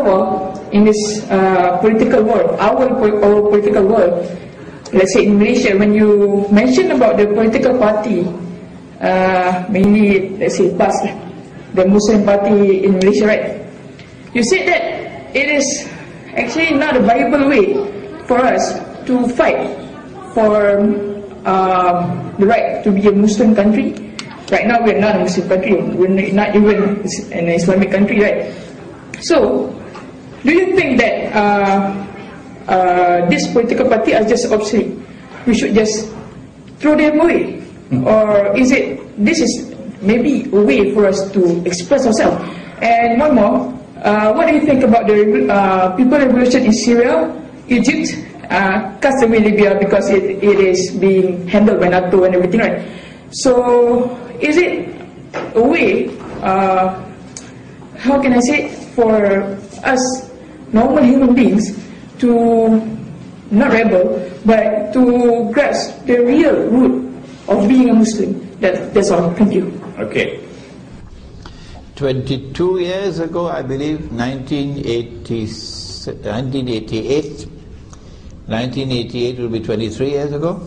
of all, in this political world, our political world, let's say in Malaysia, when you mention about the political party, mainly, let's say, PAS, the Muslim party in Malaysia, right? You said that it is actually not a viable way for us to fight for the right to be a Muslim country. Right now, we're not a Muslim country. We're not even an Islamic country, right? So, do you think that this political party are just obsolete? We should just throw them away? Or is it, this is maybe a way for us to express ourselves? And one more, what do you think about the people revolution in Syria, Egypt, cast away Libya because it is being handled by NATO and everything, right? So, is it a way, how can I say, for us normal human beings to not rebel, but to grasp the real root of being a Muslim? That's all. Thank you. Okay. 22 years ago, I believe, 1988. 1988 will be 23 years ago.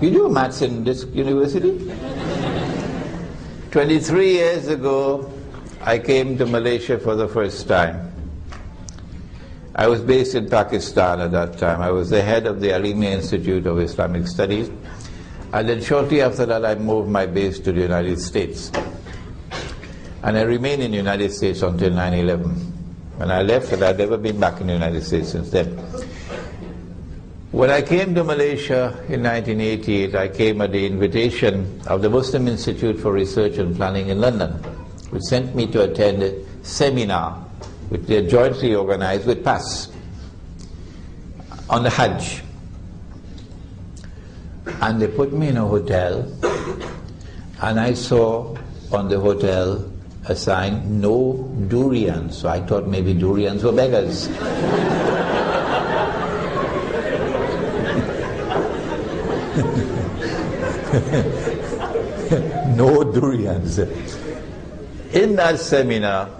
You do maths in this university? 23 years ago, I came to Malaysia for the first time. I was based in Pakistan at that time. I was the head of the Alimi Institute of Islamic Studies. And then shortly after that, I moved my base to the United States. And I remained in the United States until 9/11. When I left, and I've never been back in the United States since then. When I came to Malaysia in 1988, I came at the invitation of the Muslim Institute for Research and Planning in London, which sent me to attend a seminar which they jointly organized with PAS on the Hajj. And they put me in a hotel, and I saw on the hotel a sign, no durians. So I thought maybe durians were beggars. No durians. In that seminar,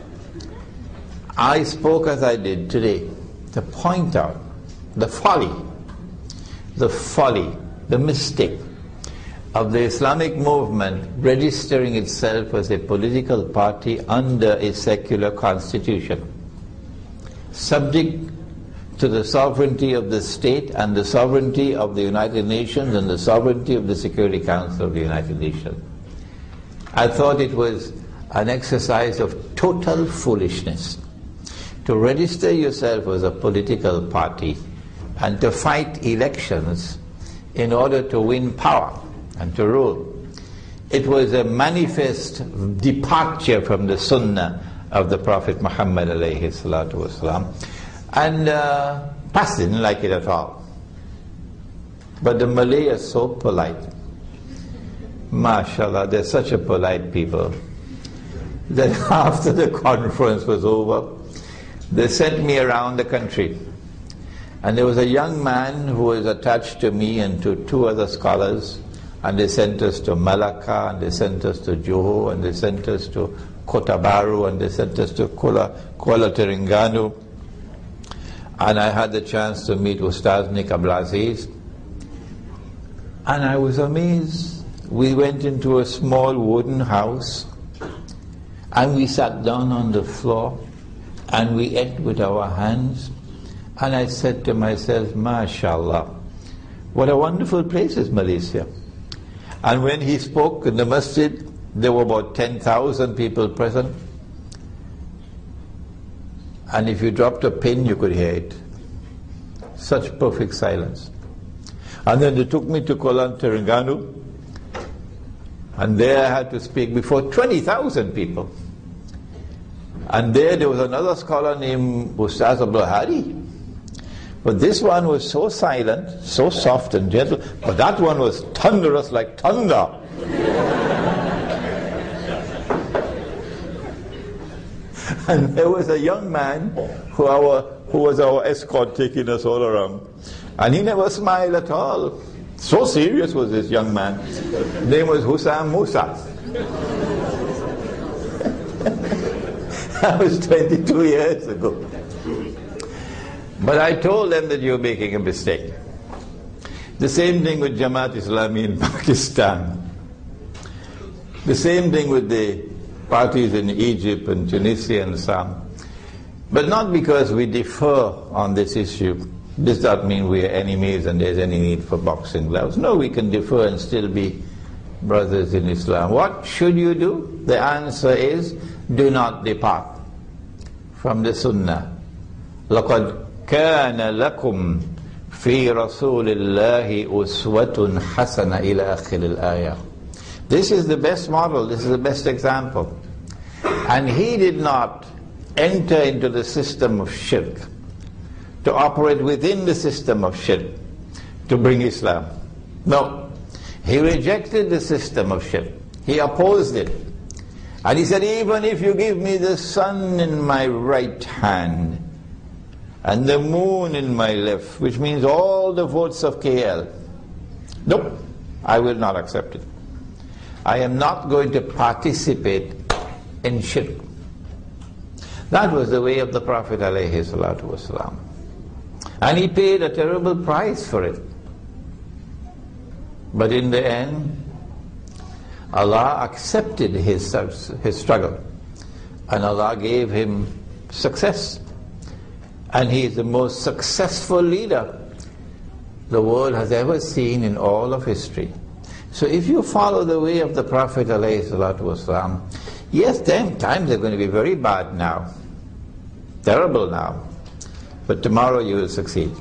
I spoke as I did today to point out the folly, the mistake of the Islamic movement registering itself as a political party under a secular constitution, subject to the sovereignty of the state and the sovereignty of the United Nations and the sovereignty of the Security Council of the United Nations. I thought it was an exercise of total foolishness to register yourself as a political party and to fight elections in order to win power and to rule. It was a manifest departure from the Sunnah of the Prophet Muhammad alayhi salatu wasalam, and PAS didn't like it at all. But the Malay are so polite. MashaAllah, they're such a polite people that after the conference was over, they sent me around the country. And there was a young man who was attached to me and to two other scholars, and they sent us to Malacca, and they sent us to Johor, and they sent us to Kota Baru, and they sent us to Kuala Terengganu. And I had the chance to meet Ustaz Nik Abdulaziz, and I was amazed. We went into a small wooden house, and we sat down on the floor, and we ate with our hands. And I said to myself, MashaAllah, what a wonderful place is Malaysia. And when he spoke in the masjid, there were about 10,000 people present. And if you dropped a pin, you could hear it. Such perfect silence. And then they took me to Kuala Terengganu, and there I had to speak before 20,000 people. And there was another scholar named Ustaz Abdul Hadi. But this one was so silent, so soft and gentle, but that one was thunderous like thunder. And there was a young man who was our escort taking us all around. And he never smiled at all. So serious was this young man. His name was Husam Musa. That was 22 years ago. But I told them that you're making a mistake. The same thing with Jamaat Islami in Pakistan. The same thing with the parties in Egypt and Tunisia and so on. But not because we differ on this issue. Does that mean we are enemies and there's any need for boxing gloves? No, we can differ and still be brothers in Islam. What should you do? The answer is, do not depart from the Sunnah. لَقَدْ كَانَ لَكُمْ فِي رَسُولِ اللَّهِ أُسْوَةٌ حَسَنَةٌ إِلَى آخِرِ الْآيَةِ. This is the best model, this is the best example. And he did not enter into the system of shirk, to operate within the system of shirk, to bring Islam. No. He rejected the system of shirk. He opposed it. And he said, even if you give me the sun in my right hand and the moon in my left, which means all the votes of KL, nope, I will not accept it. I am not going to participate in shirk. That was the way of the Prophet ﷺ. And he paid a terrible price for it. But in the end, Allah accepted his struggle. And Allah gave him success. And he is the most successful leader the world has ever seen in all of history. So if you follow the way of the Prophet ﷺ, yes, then times are going to be very bad now. Terrible now. But tomorrow you will succeed.